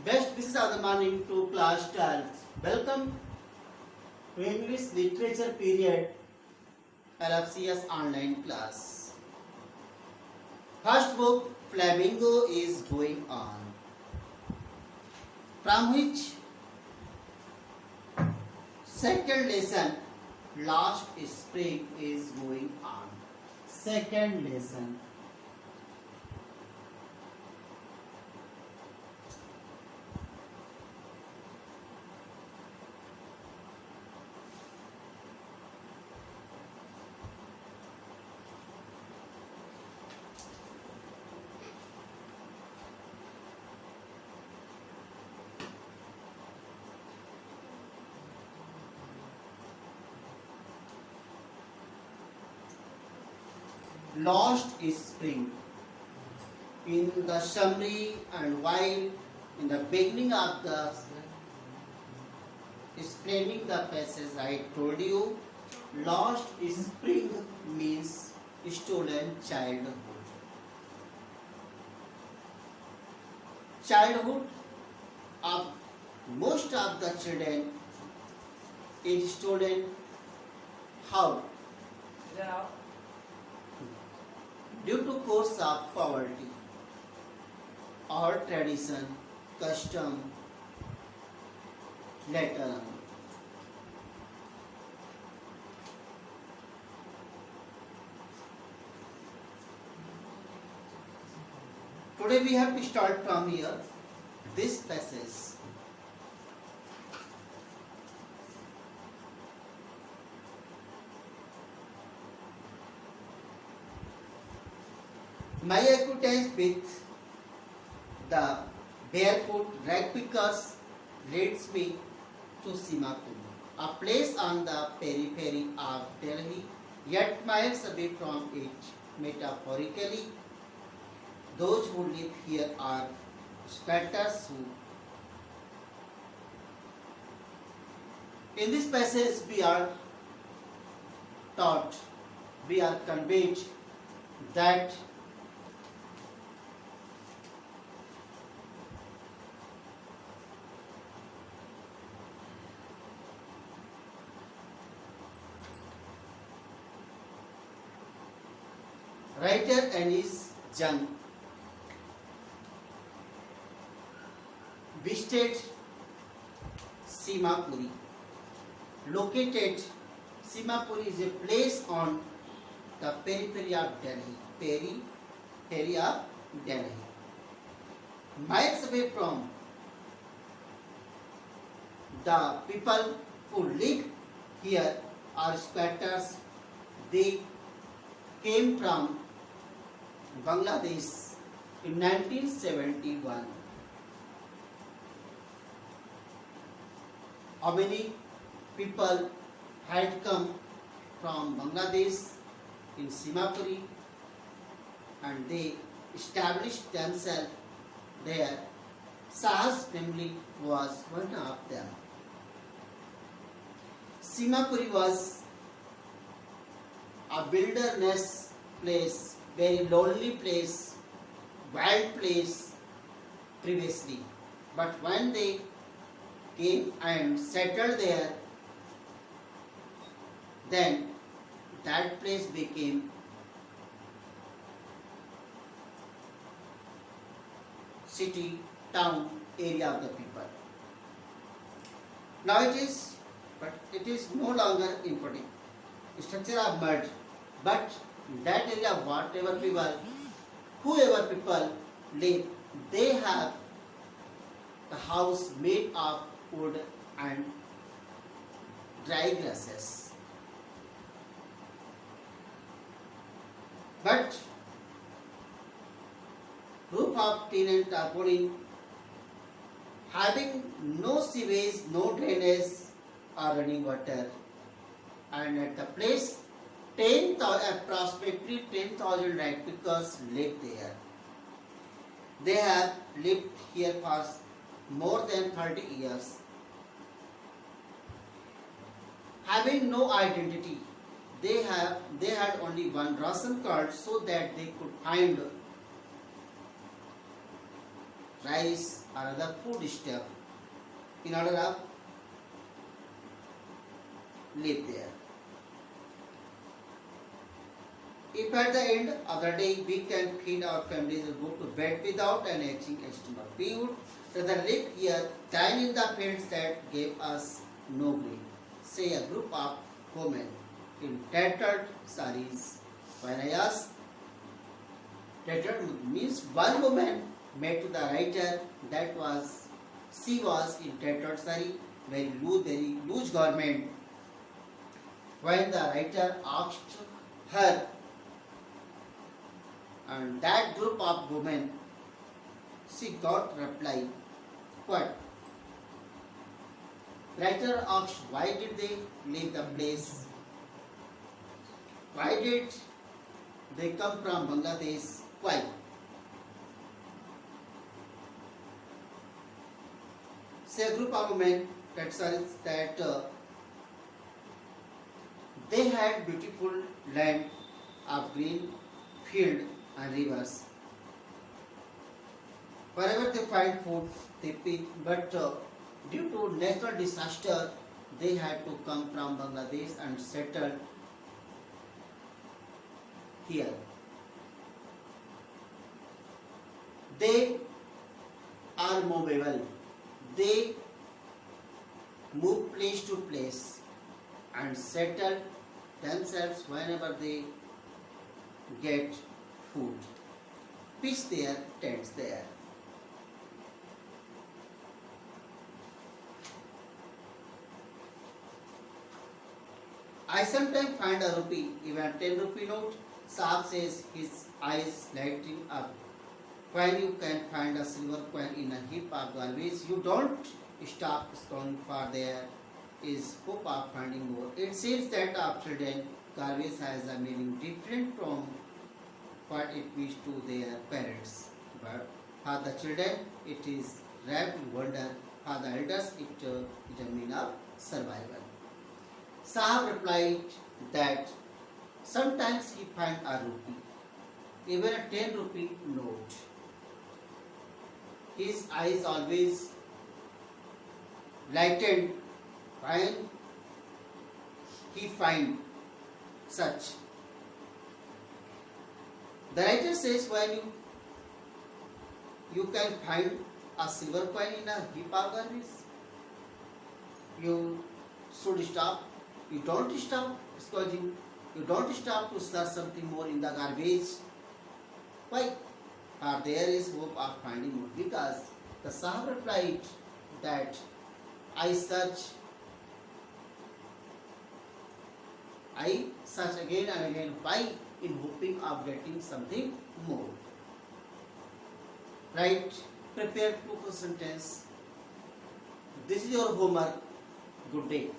Best wishes of the morning to class 12. Welcome to English Literature Period LFCS online class. First book Flamingo is going on. From which second lesson Last Spring is going on. Second lesson. Lost Spring. In the summary and while in the beginning of the explaining the passage I told you, lost spring means stolen childhood. Childhood of most of the children is stolen. How? Due to course of poverty or tradition, custom, later on. Today we have to start from here, this passage. My acquaintance with the barefoot rag pickers leads me to Simapur, a place on the periphery of Delhi, yet miles away from it. Metaphorically, those who live here are squatters who. In this passage, we are taught, we are conveyed that writer and his young visited Simapuri. Located, Simapuri is a place on the periphery of Delhi. Periphery of Delhi. Miles away from the people who live here are squatters. They came from Bangladesh in 1971. How many people had come from Bangladesh in Simapuri and they established themselves there. Shah's family was one of them. Simapuri was a wilderness place, very lonely place, wild place previously. But when they came and settled there, then that place became city, town, area of the people. Now but it is no longer in structure of mud, but in that area, whoever people live, they have the house made of wood and dry grasses. But roof of tenant are put in, having no sewage, no drainage or running water, and at the place approximately 10,000 rag pickers live there. They have lived here for more than 30 years. Having no identity, they had only one ration card so that they could find rice, or other food stuff in order of live there. If at the end of the day we can feed our families and go to bed without an aching stomach, we would rather live here than in the fields that gave us no grain. Say a group of women in tattered saris. When I asked, tattered means one woman met to the writer that was she was in tattered sari, very loose garment. When the writer asked her and that group of women, she got reply. What? Writer asked why did they leave the place? Why did they come from Bangladesh? Why? Say a group of women that says that they had beautiful land of green field and rivers. Wherever they find food, they pick, but due to natural disaster, they had to come from Bangladesh and settle here. They are movable. They move place to place and settle themselves whenever they get food. Pitch their tents there. I sometimes find a rupee, even 10 rupee note. Saab says his eyes lighting up. When you can find a silver coin in a heap of garbage, you don't stop scrolling for there is hope of finding more. It seems that of children, garbage has a meaning different from what it means to their parents. But for the children, it is wrapped in wonder. For the elders, it is a mean of survival. Sahab replied that sometimes he find a rupee, even a 10 rupee note. His eyes always lightened when he find such. The writer says when you can find a silver coin in a heap of garbage, you should stop. You don't stop scrounging. You don't stop to search something more in the garbage. Why? There is hope of finding more. Because the Sahab replied that I search again and again. Why? In hoping of getting something more. Right? Prepare to sentence. This is your homework. Good day.